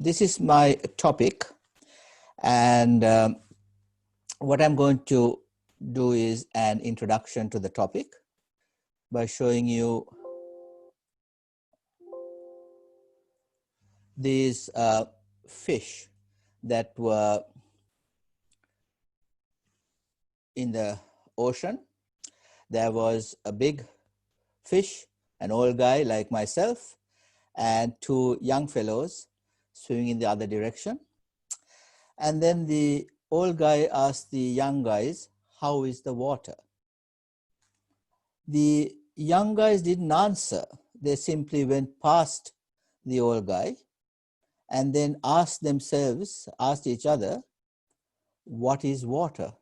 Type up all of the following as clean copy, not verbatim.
this is my topic, and what I'm going to do is an introduction to the topic by showing you these fish that were in the ocean. There was a big fish, an old guy like myself, and two young fellows swimming in the other direction. And then the old guy asked the young guys, "How is the water?" The young guys didn't answer. They simply went past the old guy and then asked each other, "What is water?"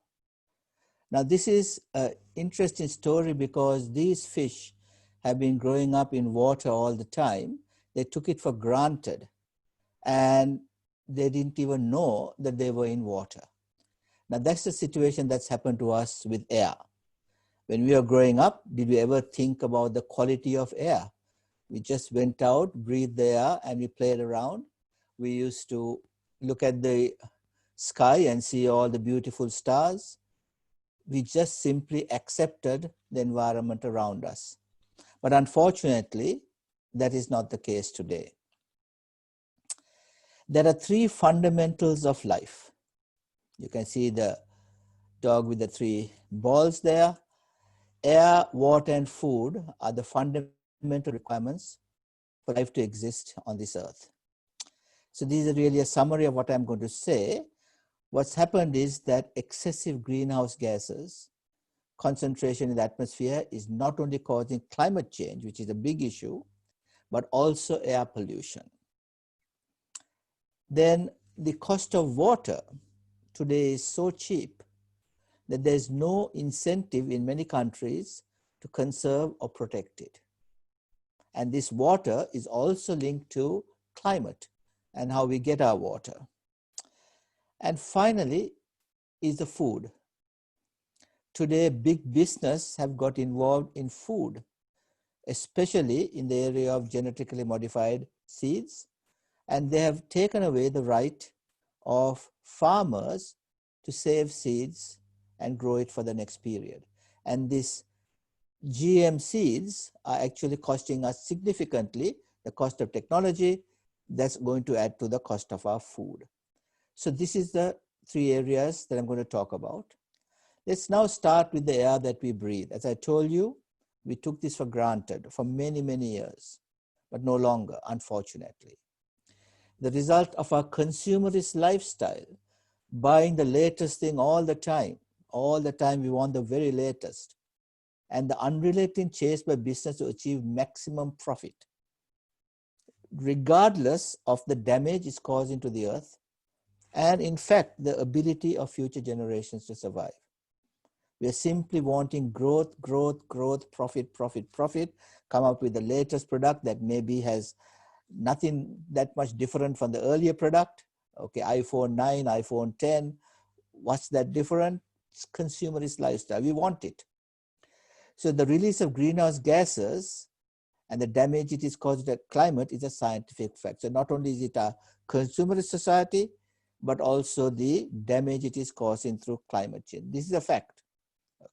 Now, this is an interesting story because these fish have been growing up in water all the time. They took it for granted and they didn't even know that they were in water. Now, that's the situation that's happened to us with air. When we were growing up, did we ever think about the quality of air? We just went out, breathed the air, and we played around. We used to look at the sky and see all the beautiful stars. We just simply accepted the environment around us. But unfortunately, that is not the case today. There are three fundamentals of life. You can see the dog with the three balls there. Air, water, and food are the fundamental requirements for life to exist on this earth. So these are really a summary of what I'm going to say. What's happened is that excessive greenhouse gases concentration in the atmosphere is not only causing climate change, which is a big issue, but also air pollution. Then the cost of water today is so cheap that there's no incentive in many countries to conserve or protect it. And this water is also linked to climate and how we get our water. And finally is the food. Today, big business have got involved in food, especially in the area of genetically modified seeds, and they have taken away the right of farmers to save seeds and grow it for the next period. And these GM seeds are actually costing us significantly the cost of technology that's going to add to the cost of our food. So this is the three areas that I'm going to talk about. Let's now start with the air that we breathe. As I told you, we took this for granted for many, many years, but no longer, unfortunately. The result of our consumerist lifestyle, buying the latest thing all the time we want the very latest, and the unrelenting chase by business to achieve maximum profit, regardless of the damage it's causing to the earth, and in fact, the ability of future generations to survive. We are simply wanting growth, profit, come up with the latest product that maybe has nothing that much different from the earlier product. Okay, iPhone 9, iPhone 10, what's that different? It's consumerist lifestyle, we want it. So the release of greenhouse gases and the damage it is causing to the climate is a scientific fact. So not only is it a consumerist society, but also the damage it is causing through climate change. This is a fact.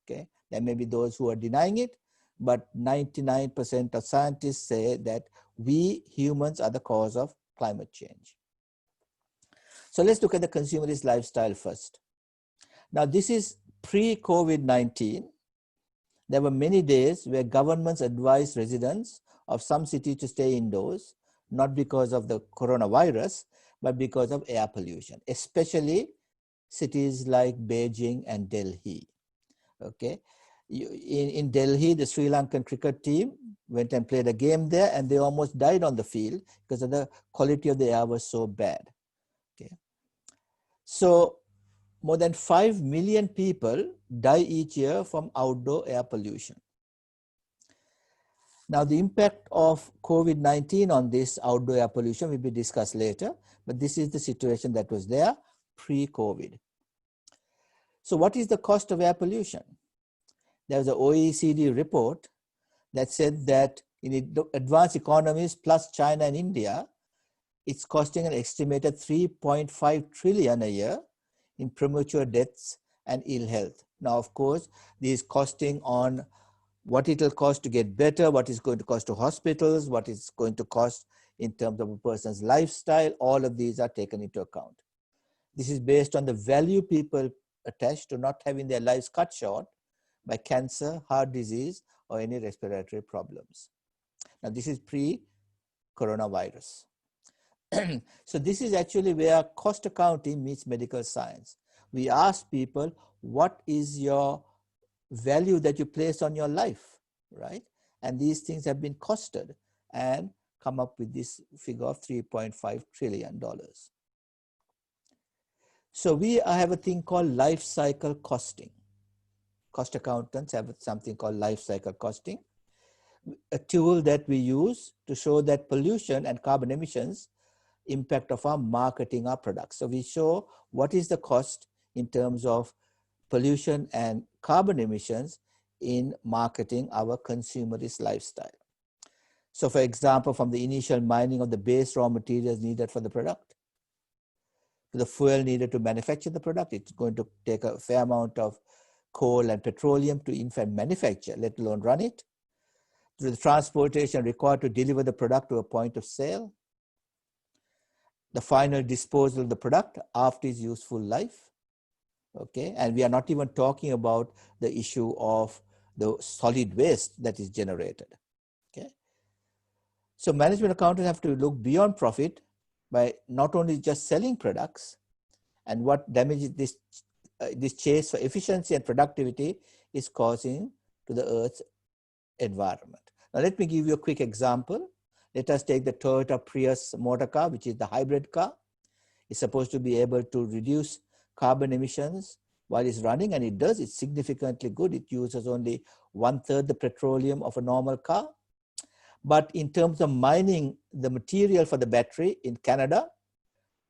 Okay, there may be those who are denying it, but 99% of scientists say that we humans are the cause of climate change. So let's look at the consumerist lifestyle first. Now this is pre-COVID-19. There were many days where governments advised residents of some cities to stay indoors, not because of the coronavirus, but because of air pollution, especially cities like Beijing and Delhi. Okay, in Delhi, the Sri Lankan cricket team went and played a game there, and they almost died on the field because of the quality of the air was so bad. Okay, so more than 5 million people die each year from outdoor air pollution. Now, the impact of COVID-19 on this outdoor air pollution will be discussed later, but this is the situation that was there pre-COVID. So what is the cost of air pollution? There was an OECD report that said that in advanced economies plus China and India, it's costing an estimated 3.5 trillion a year in premature deaths and ill health. Now, of course, this is costing on what it will cost to get better, what is going to cost to hospitals, what is going to cost in terms of a person's lifestyle. All of these are taken into account. This is based on the value people attach to not having their lives cut short by cancer, heart disease, or any respiratory problems. Now, this is pre-coronavirus. So this is actually where cost accounting meets medical science. We ask people, what is your value that you place on your life, right? And these things have been costed and come up with this figure of $3.5 trillion. So we have a thing called life cycle costing. Cost accountants have something called life cycle costing, a tool that we use to show that pollution and carbon emissions impact of our marketing our products. So we show what is the cost in terms of pollution and carbon emissions in marketing our consumerist lifestyle. So for example, from the initial mining of the base raw materials needed for the product, to the fuel needed to manufacture the product, it's going to take a fair amount of coal and petroleum to in fact manufacture, let alone run it, to the transportation required to deliver the product to a point of sale, the final disposal of the product after its useful life, okay? And we are not even talking about the issue of the solid waste that is generated, okay? So management accountants have to look beyond profit by not only just selling products and what damage this chase for efficiency and productivity is causing to the Earth's environment. Now let me give you a quick example. Let us take the Toyota Prius motor car, which is the hybrid car. It's supposed to be able to reduce carbon emissions while it's running, and it does. It's significantly good. It uses only 1/3 the petroleum of a normal car. But in terms of mining the material for the battery in Canada,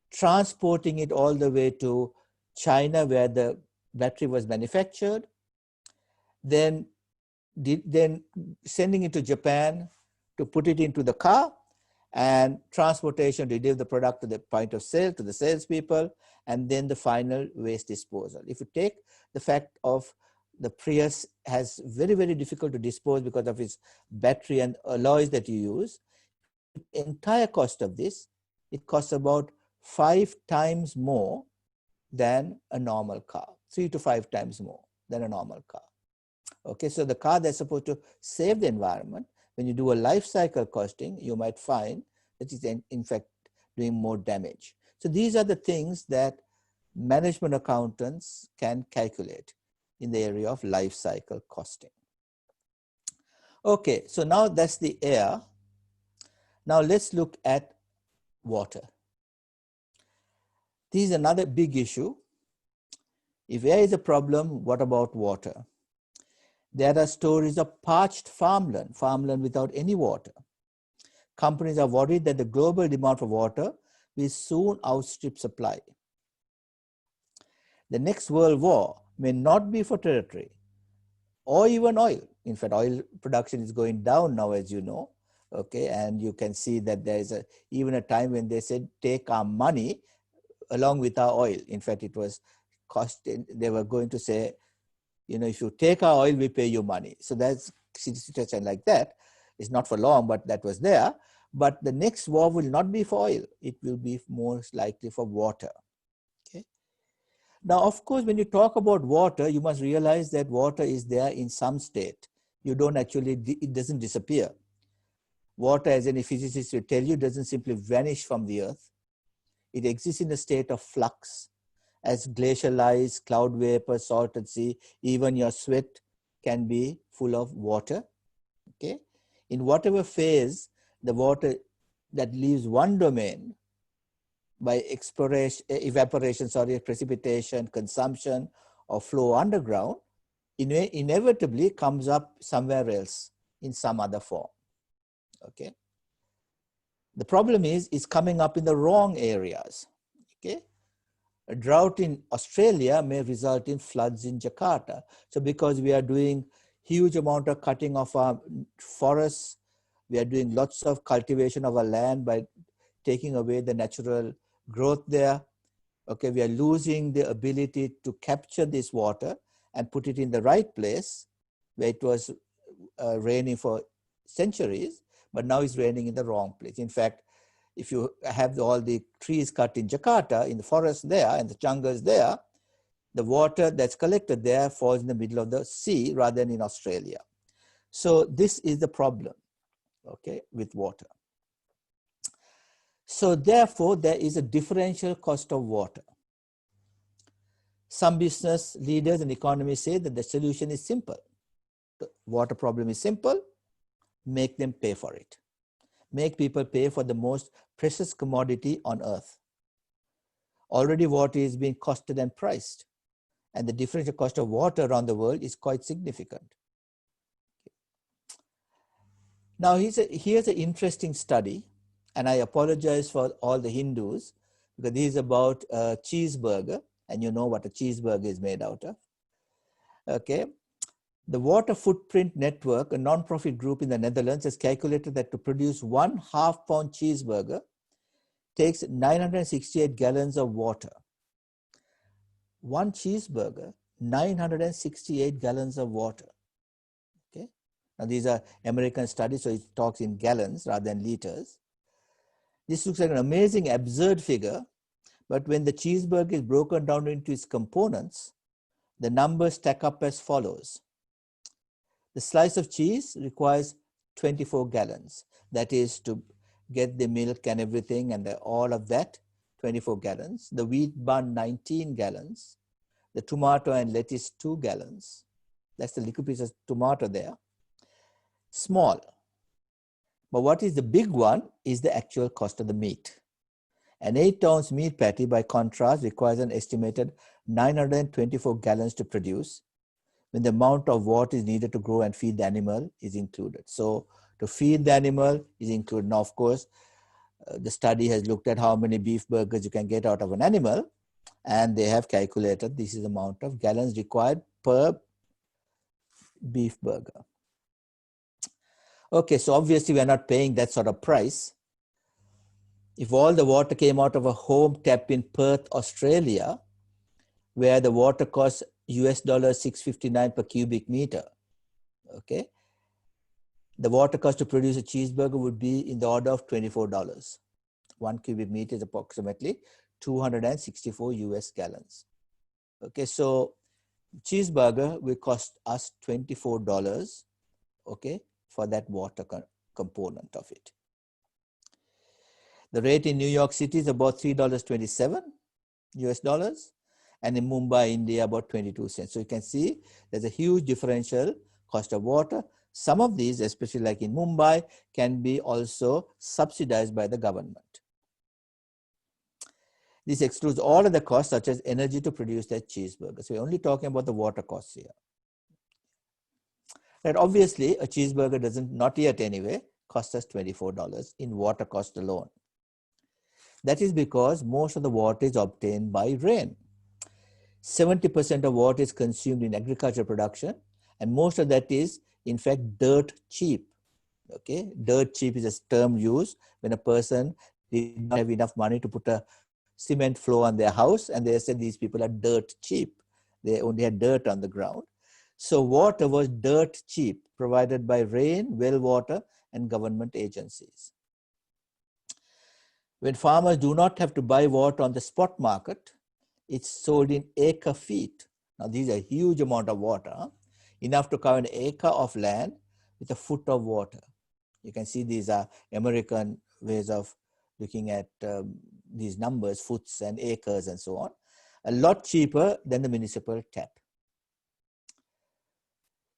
transporting it all the way to China where the battery was manufactured, then sending it to Japan to put it into the car, and transportation to deliver the product to the point of sale, to the salespeople, and then the final waste disposal. If you take the fact of the Prius has very, very difficult to dispose because of its battery and alloys that you use, the entire cost of this, it costs about 5 times more than a normal car, 3 to 5 times more than a normal car. Okay, so the car that's supposed to save the environment, when you do a life cycle costing, you might find that it's in fact doing more damage. So these are the things that management accountants can calculate in the area of life cycle costing. Okay, so now that's the air. Now let's look at water. This is another big issue. If air is a problem, what about water? There are stories of parched farmland without any water. Companies are worried that the global demand for water will soon outstrip supply. The next world war may not be for territory or even oil. In fact, oil production is going down now, as you know. Okay, and you can see that there is even a time when they said, take our money along with our oil. In fact, it was they were going to say, you know, if you take our oil, we pay you money. So that's a situation like that. It's not for long, but that was there. But the next war will not be for oil. It will be most likely for water. Okay. Now, of course, when you talk about water, you must realize that water is there in some state. You don't actually, it doesn't disappear. Water, as any physicist will tell you, doesn't simply vanish from the earth. It exists in a state of flux. As glacial ice, cloud vapor, salted sea, even your sweat can be full of water. Okay, in whatever phase the water that leaves one domain by evaporation, precipitation, consumption, or flow underground, inevitably comes up somewhere else in some other form. Okay, the problem is it's coming up in the wrong areas. Okay. A drought in Australia may result in floods in Jakarta. So because we are doing huge amount of cutting of our forests, we are doing lots of cultivation of our land by taking away the natural growth there. Okay, we are losing the ability to capture this water and put it in the right place where it was raining for centuries, but now it's raining in the wrong place. In fact, if you have all the trees cut in Jakarta, in the forest there and the jungles there, the water that's collected there falls in the middle of the sea rather than in Australia. So this is the problem, okay, with water. So therefore, there is a differential cost of water. Some business leaders and economists say that the solution is simple. The water problem is simple, make them pay for it. Make people pay for the most precious commodity on earth. Already water is being costed and priced, and the differential cost of water around the world is quite significant. Now here's an interesting study, and I apologize for all the Hindus, because this is about a cheeseburger, and you know what a cheeseburger is made out of. Okay. The Water Footprint Network, a non-profit group in the Netherlands, has calculated that to produce 1 half-pound cheeseburger takes 968 gallons of water. One cheeseburger, 968 gallons of water. Okay. Now these are American studies, so it talks in gallons rather than liters. This looks like an amazing, absurd figure, but when the cheeseburger is broken down into its components, the numbers stack up as follows. The slice of cheese requires 24 gallons. That is to get the milk and everything and all of that, 24 gallons. The wheat bun, 19 gallons. The tomato and lettuce, 2 gallons. That's the little piece of tomato there. Small. But what is the big one is the actual cost of the meat. An 8-ounce meat patty, by contrast, requires an estimated 924 gallons to produce, when the amount of water is needed to grow and feed the animal is included. So to feed the animal is included. Now, of course, the study has looked at how many beef burgers you can get out of an animal, and they have calculated this is the amount of gallons required per beef burger. Okay, so obviously we are not paying that sort of price. If all the water came out of a home tap in Perth, Australia, where the water costs US $6.59 per cubic meter, okay, the water cost to produce a cheeseburger would be in the order of $24. 1 cubic meter is approximately 264 US gallons. Okay, so cheeseburger will cost us $24, okay, for that water component of it. The rate in New York City is about $3.27 US dollars, and in Mumbai, India, about 22 cents. So you can see there's a huge differential cost of water. Some of these, especially like in Mumbai, can be also subsidized by the government. This excludes all of the costs such as energy to produce that cheeseburger. So we're only talking about the water costs here. And obviously, a cheeseburger doesn't, not yet anyway, cost us $24 in water cost alone. That is because most of the water is obtained by rain. 70% of water is consumed in agricultural production, and most of that is, in fact, dirt cheap. Okay, dirt cheap is a term used when a person did not have enough money to put a cement floor on their house, and they said these people are dirt cheap. They only had dirt on the ground. So water was dirt cheap, provided by rain, well water, and government agencies. When farmers do not have to buy water on the spot market, it's sold in acre feet. Now these are a huge amount of water, enough to cover an acre of land with a foot of water. You can see these are American ways of looking at these numbers, foots and acres and so on. A lot cheaper than the municipal tap.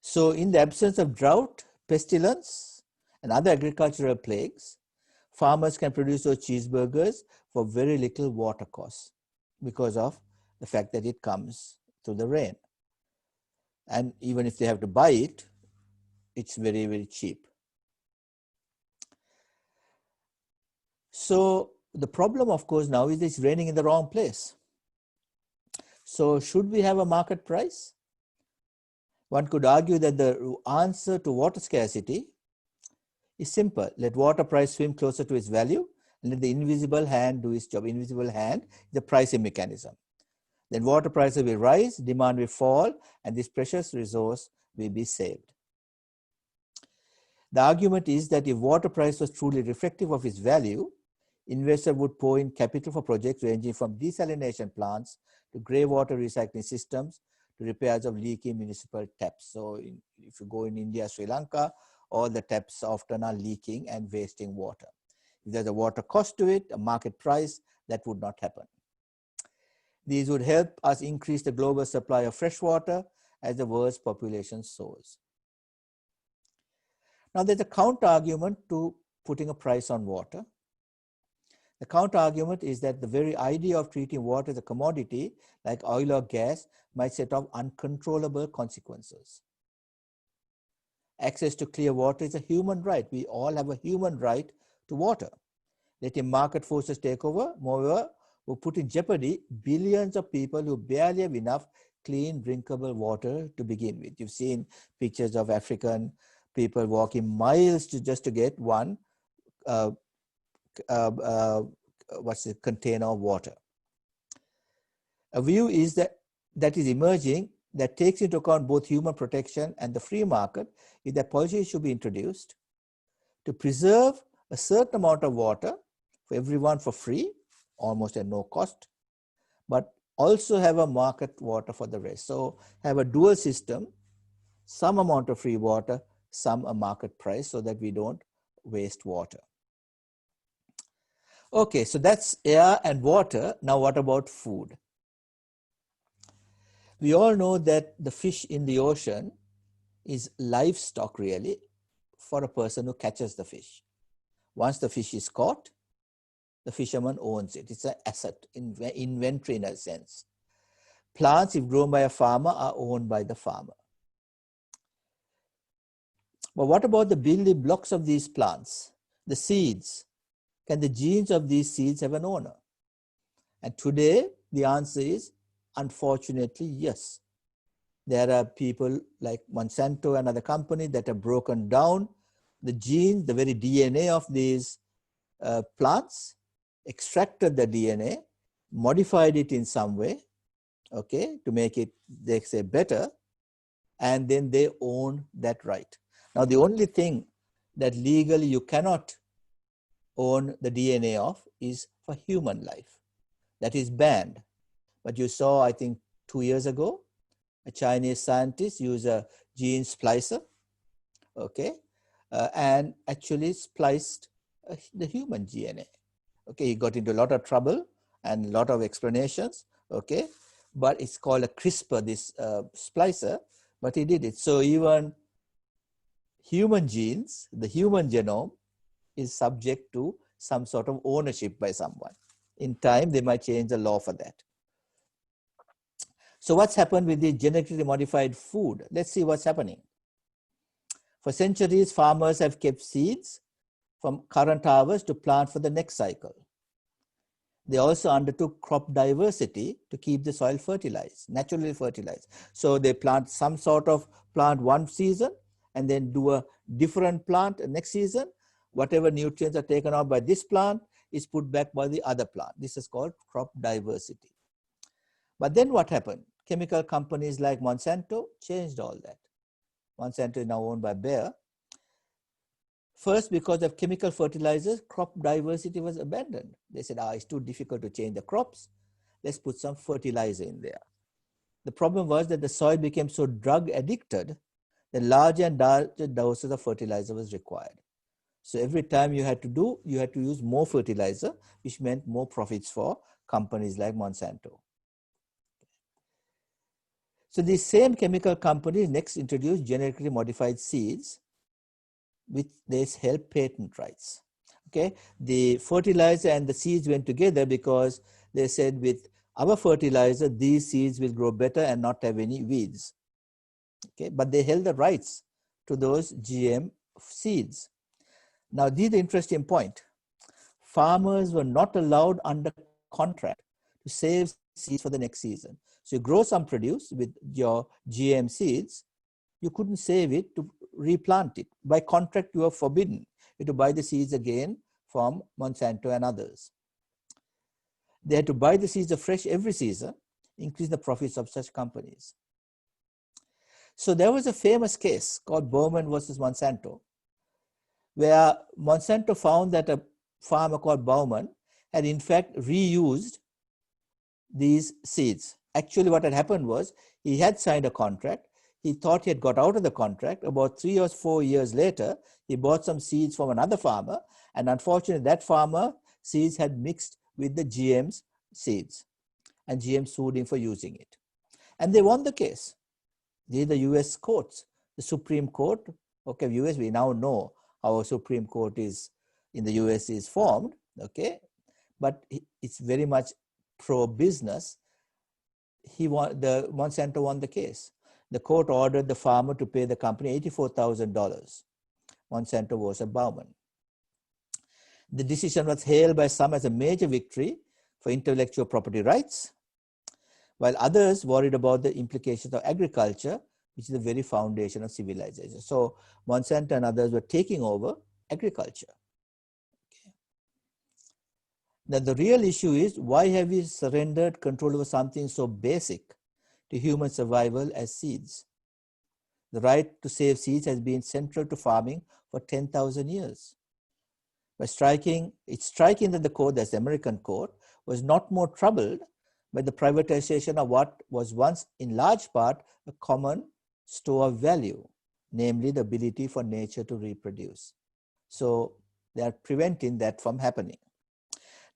So in the absence of drought, pestilence, and other agricultural plagues, farmers can produce those cheeseburgers for very little water cost because of the fact that it comes through the rain. And even if they have to buy it, it's very, very cheap. So the problem, of course, now is it's raining in the wrong place. So should we have a market price? One could argue that the answer to water scarcity is simple. Let water price swim closer to its value and let the invisible hand do its job. Invisible hand is the pricing mechanism. Then water prices will rise, demand will fall, and this precious resource will be saved. The argument is that if water price was truly reflective of its value, investors would pour in capital for projects ranging from desalination plants to grey water recycling systems to repairs of leaking municipal taps. So if you go in India, Sri Lanka, all the taps often are leaking and wasting water. If there's a water cost to it, a market price, that would not happen. These would help us increase the global supply of fresh water as the world's population soars. Now there's a counter argument to putting a price on water. The counter argument is that the very idea of treating water as a commodity like oil or gas might set off uncontrollable consequences. Access to clear water is a human right. We all have a human right to water. Letting market forces take over, moreover, will put in jeopardy billions of people who barely have enough clean, drinkable water to begin with. You've seen pictures of African people walking miles just to get one container of water. A view is that is emerging that takes into account both human protection and the free market is that policies should be introduced to preserve a certain amount of water for everyone for free, almost at no cost, but also have a market water for the rest. So have a dual system, some amount of free water, some a market price, so that we don't waste water. Okay, so that's air and water. Now what about food? We all know that the fish in the ocean is livestock really for a person who catches the fish. Once the fish is caught, the fisherman owns it. It's an asset, inventory in a sense. Plants, if grown by a farmer, are owned by the farmer. But what about the building blocks of these plants? The seeds. Can the genes of these seeds have an owner? And today, the answer is, unfortunately, yes. There are people like Monsanto and other companies that have broken down the genes, the very DNA of these plants, extracted the DNA, modified it in some way, okay, to make it, they say, better, and then they own that right. Now, the only thing that legally you cannot own the DNA of is for human life. That is banned. But you saw, I think, 2 years ago, a Chinese scientist used a gene splicer, okay, and actually spliced the human DNA. Okay, he got into a lot of trouble and a lot of explanations, okay, but it's called a CRISPR, this splicer, but he did it. So even human genes, the human genome, is subject to some sort of ownership by someone. In time, they might change the law for that. So what's happened with the genetically modified food? Let's see what's happening. For centuries, farmers have kept seeds from current harvest to plant for the next cycle. They also undertook crop diversity to keep the soil fertilized, naturally fertilized. So they plant some sort of plant one season and then do a different plant next season. Whatever nutrients are taken out by this plant is put back by the other plant. This is called crop diversity. But then what happened? Chemical companies like Monsanto changed all that. Monsanto is now owned by Bayer. First, because of chemical fertilizers, crop diversity was abandoned. They said, it's too difficult to change the crops. Let's put some fertilizer in there. The problem was that the soil became so drug addicted that larger and larger doses of fertilizer was required. So every time you had to use more fertilizer, which meant more profits for companies like Monsanto. So these same chemical companies next introduced genetically modified seeds, which they held patent rights. Okay, the fertilizer and the seeds went together because they said with our fertilizer, these seeds will grow better and not have any weeds. Okay, but they held the rights to those GM seeds. Now, this is the interesting point. Farmers were not allowed under contract to save seeds for the next season. So you grow some produce with your GM seeds, you couldn't save it to replant it. By contract, you are forbidden to buy the seeds again from Monsanto and others. They had to buy the seeds afresh every season, increase the profits of such companies. So there was a famous case called Bowman versus Monsanto, where Monsanto found that a farmer called Bowman had in fact reused these seeds. Actually, what had happened was he had signed a contract. He thought he had got out of the contract. About 3 or 4 years later, he bought some seeds from another farmer, and unfortunately, that farmer seeds had mixed with the GM's seeds, and GM sued him for using it. And they won the case. These are the US courts, the Supreme Court. Okay, US, we now know how a Supreme Court is in the US is formed, okay, but it's very much pro-business. Monsanto won the case. The court ordered the farmer to pay the company $84,000. Monsanto versus Bowman. The decision was hailed by some as a major victory for intellectual property rights, while others worried about the implications of agriculture, which is the very foundation of civilization. So Monsanto and others were taking over agriculture. Okay. Now the real issue is, why have we surrendered control over something so basic to human survival as seeds? The right to save seeds has been central to farming for 10,000 years. It's striking that the court, that's the American court, was not more troubled by the privatization of what was once in large part a common store of value, namely the ability for nature to reproduce. So they are preventing that from happening.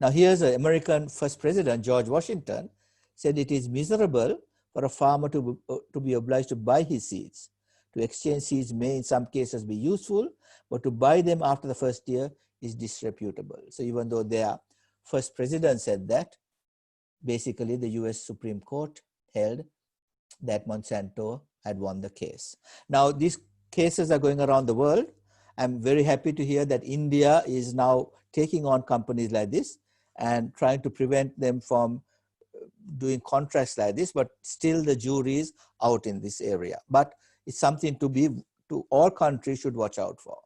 Now here's the American first president, George Washington, said it is miserable for a farmer to be obliged to buy his seeds. To exchange seeds may in some cases be useful, but to buy them after the first year is disreputable. So even though their first president said that, basically the US Supreme Court held that Monsanto had won the case. Now these cases are going around the world. I'm very happy to hear that India is now taking on companies like this and trying to prevent them from doing contracts like this, but still the jury is out in this area. But it's something to all countries should watch out for.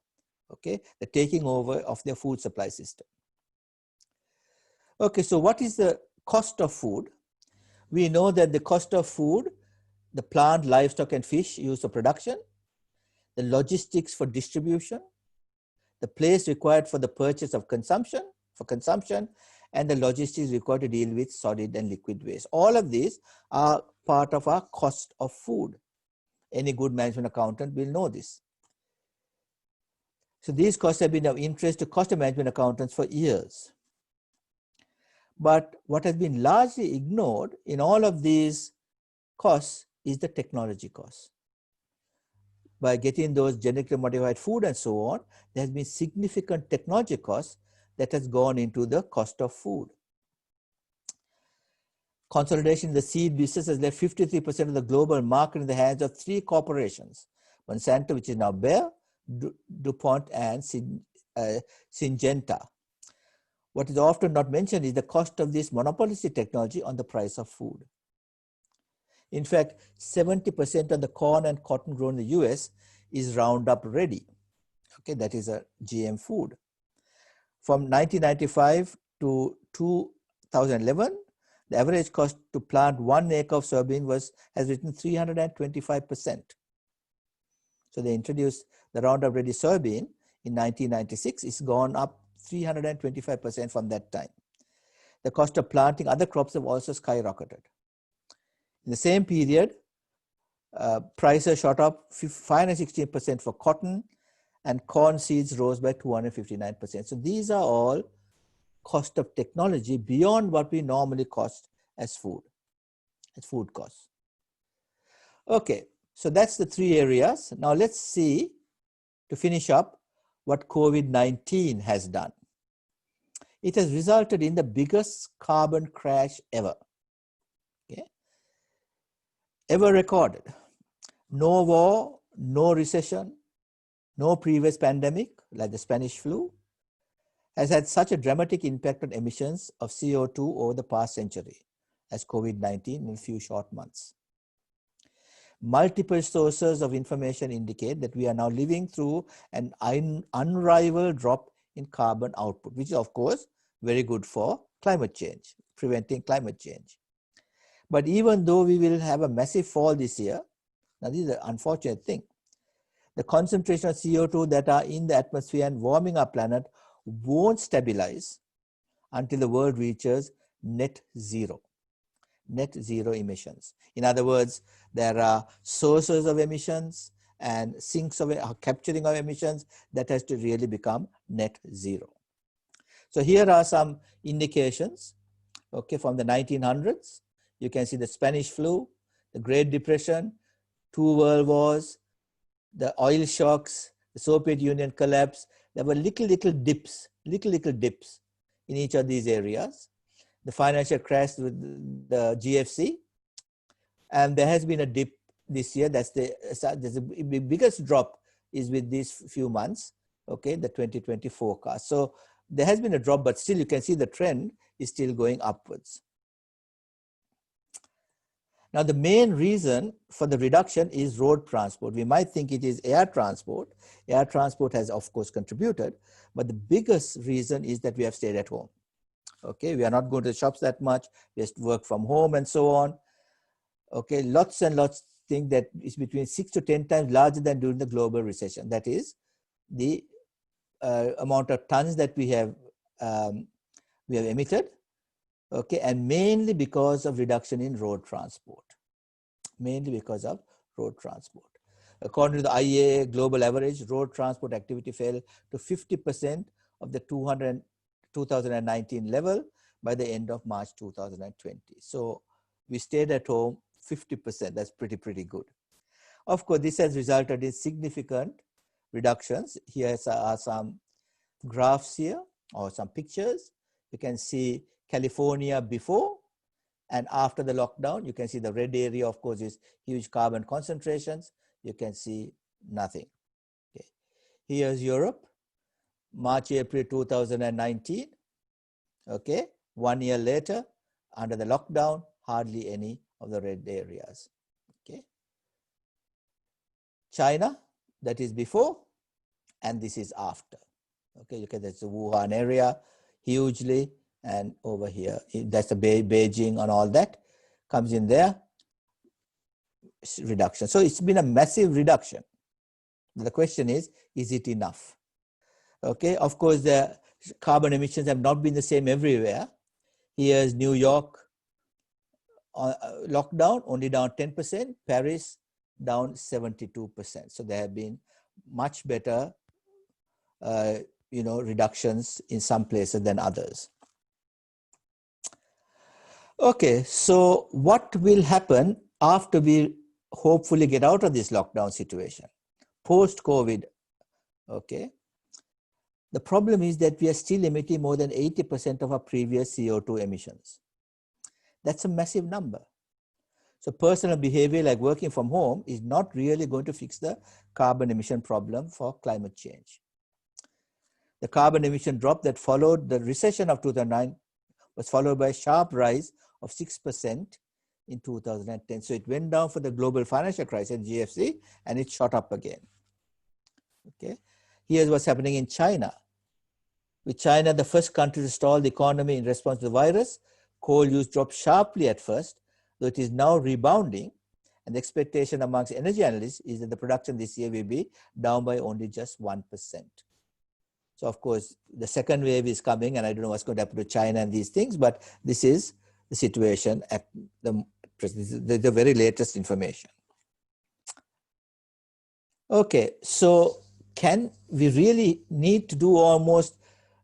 Okay, the taking over of their food supply system. Okay, so what is the cost of food? We know that the cost of food, the plant, livestock, and fish used for production, the logistics for distribution, the place required for the purchase of consumption, and the logistics required to deal with solid and liquid waste. All of these are part of our cost of food. Any good management accountant will know this. So these costs have been of interest to cost management accountants for years. But what has been largely ignored in all of these costs is the technology costs. By getting those genetically modified food and so on, there has been significant technology costs that has gone into the cost of food. Consolidation in the seed business has left 53% of the global market in the hands of 3 corporations: Monsanto, which is now Bayer, DuPont, and Syngenta. What is often not mentioned is the cost of this monopolistic technology on the price of food. In fact, 70% of the corn and cotton grown in the US is Roundup Ready. Okay, that is a GM food. From 1995 to 2011, the average cost to plant 1 acre of soybean has risen 325%. So they introduced the Roundup Ready soybean in 1996. It's gone up 325% from that time. The cost of planting other crops have also skyrocketed. In the same period, prices shot up 516% for cotton, and corn seeds rose by 259%. So these are all cost of technology beyond what we normally cost as food costs. Okay, so that's the 3 areas. Now let's see, to finish up, what COVID-19 has done. It has resulted in the biggest carbon crash ever. Okay? Ever recorded. No war, no recession, no previous pandemic like the Spanish flu has had such a dramatic impact on emissions of CO2 over the past century as COVID-19 in a few short months. Multiple sources of information indicate that we are now living through an unrivaled drop in carbon output, which is of course very good for climate change, preventing climate change. But even though we will have a massive fall this year, now this is the unfortunate thing, the concentration of CO2 that are in the atmosphere and warming our planet won't stabilize until the world reaches net zero emissions. In other words, there are sources of emissions and sinks of capturing of emissions that has to really become net zero. So here are some indications, okay, from the 1900s. You can see the Spanish flu, the Great Depression, 2 world wars, the oil shocks, the Soviet Union collapse. There were little dips in each of these areas. The financial crash with the GFC, and there has been a dip this year. There's the biggest drop is with these few months, okay, the 2020 forecast. So there has been a drop, but still you can see the trend is still going upwards. Now, the main reason for the reduction is road transport. We might think it is air transport. Air transport has, of course, contributed, but the biggest reason is that we have stayed at home. Okay, we are not going to the shops that much. We just work from home and so on. Okay, lots and lots think that is between 6 to 10 times larger than during the global recession. That is the amount of tons that we have emitted. Okay, and mainly because of reduction in road transport. Mainly because of road transport. According to the IEA global average, road transport activity fell to 50% of the 2019 level by the end of March 2020. So we stayed at home 50%. That's pretty good. Of course, this has resulted in significant reductions. Here are some graphs here, or some pictures. You can see California before and after the lockdown. You can see the red area, of course, is huge carbon concentrations. You can see nothing. Okay. Here's Europe, March, April 2019. Okay, 1 year later, under the lockdown, hardly any of the red areas. Okay. China, that is before, and this is after. Okay, look at this, the Wuhan area, hugely, and over here, that's the Beijing and all that comes in there, reduction. So it's been a massive reduction. The question is it enough? Okay, of course, the carbon emissions have not been the same everywhere. Here's New York, lockdown, only down 10%, Paris down 72%. So there have been much better reductions in some places than others. Okay, so what will happen after we hopefully get out of this lockdown situation, post-COVID? Okay, the problem is that we are still emitting more than 80% of our previous CO2 emissions. That's a massive number. So personal behavior like working from home is not really going to fix the carbon emission problem for climate change. The carbon emission drop that followed the recession of 2009 was followed by a sharp rise of 6% in 2010. So it went down for the global financial crisis, GFC, and it shot up again. Okay, here's what's happening in China. With China, the first country to stall the economy in response to the virus, coal use dropped sharply at first, though it is now rebounding. And the expectation amongst energy analysts is that the production this year will be down by only just 1%. So of course, the second wave is coming, and I don't know what's going to happen to China and these things, but this is the situation at the very latest information. Okay, so can we really need to do almost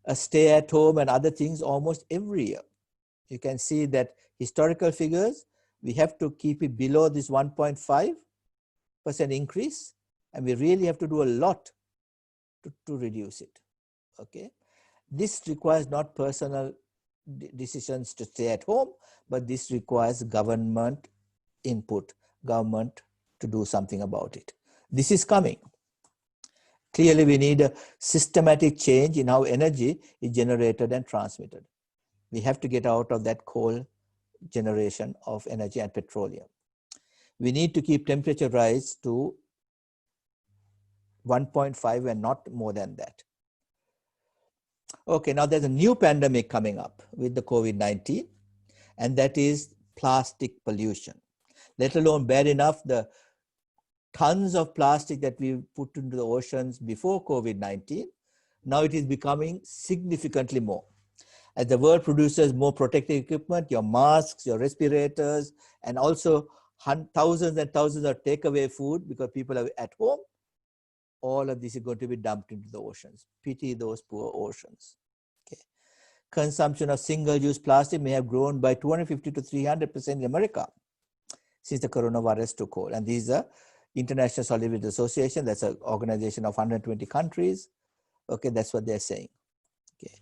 a stay at home and other things almost every year? You can see that historical figures, we have to keep it below this 1.5% increase, and we really have to do a lot to reduce it. Okay, this requires not personal decisions to stay at home, but this requires government input, government to do something about it. This is coming. Clearly, we need a systematic change in how energy is generated and transmitted. We have to get out of that coal generation of energy and petroleum. We need to keep temperature rise to 1.5 and not more than that. Okay, now there's a new pandemic coming up with the COVID-19, and that is plastic pollution. Let alone bad enough the tons of plastic that we put into the oceans before COVID-19, now it is becoming significantly more. As the world produces more protective equipment, your masks, your respirators, and also thousands and thousands of takeaway food because people are at home, all of this is going to be dumped into the oceans. Pity those poor oceans. Okay. Consumption of single-use plastic may have grown by 250 to 300% in America since the coronavirus took hold. And these are International Solid Waste Association, that's an organization of 120 countries. Okay, that's what they're saying. Okay.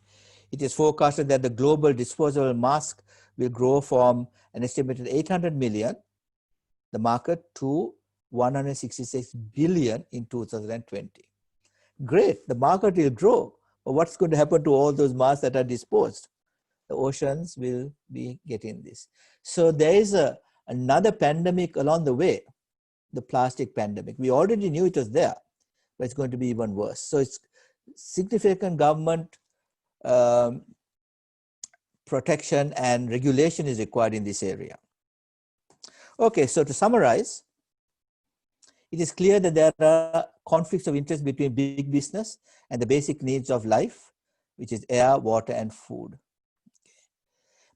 It is forecasted that the global disposable mask will grow from an estimated 800 million, the market, to 166 billion in 2020. Great, the market will grow, but what's going to happen to all those masks that are disposed? The oceans will be getting this. So there is another pandemic along the way, the plastic pandemic. We already knew it was there, but it's going to be even worse. So it's significant government protection and regulation is required in this area. Okay, so to summarize, it is clear that there are conflicts of interest between big business and the basic needs of life, which is air, water, and food.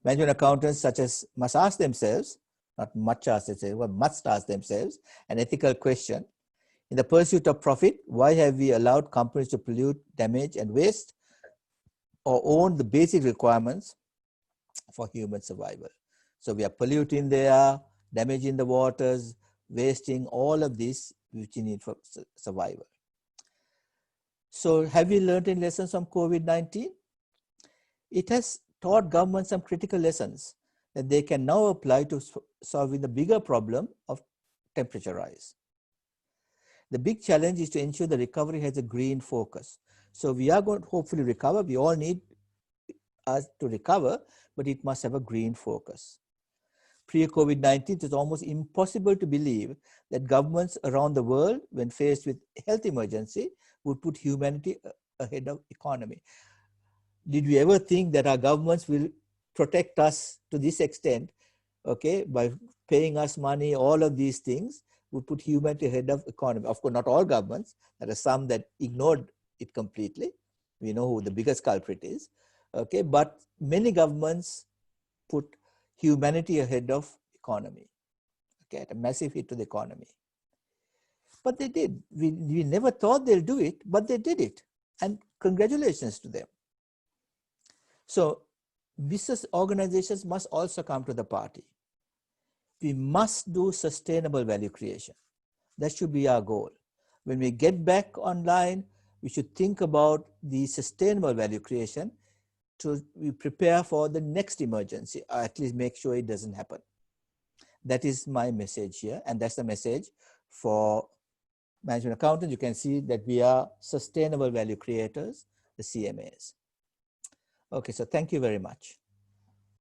Management accountants such as must ask themselves, not much ask themselves, but must ask themselves an ethical question. In the pursuit of profit, why have we allowed companies to pollute, damage, and waste, or own the basic requirements for human survival? So we are polluting the air, damaging the waters, wasting all of this which you need for survival. So have we learned any lessons from COVID-19? It has taught governments some critical lessons that they can now apply to solving the bigger problem of temperature rise. The big challenge is to ensure the recovery has a green focus. So we are going to hopefully recover. We all need us to recover, but it must have a green focus. Pre-COVID-19, it is almost impossible to believe that governments around the world, when faced with health emergency, would put humanity ahead of economy. Did we ever think that our governments will protect us to this extent, okay, by paying us money, all of these things would put humanity ahead of economy? Of course, not all governments. There are some that ignored it completely. We know who the biggest culprit is, okay, but many governments put humanity ahead of economy, okay, a massive hit to the economy. But they did. We never thought they'll do it, but they did it. And congratulations to them. So business organizations must also come to the party. We must do sustainable value creation. That should be our goal. When we get back online, we should think about the sustainable value creation to prepare for the next emergency, or at least make sure it doesn't happen. That is my message here, and that's the message for management accountants. You can see that we are sustainable value creators, the CMAs. Okay, so thank you very much.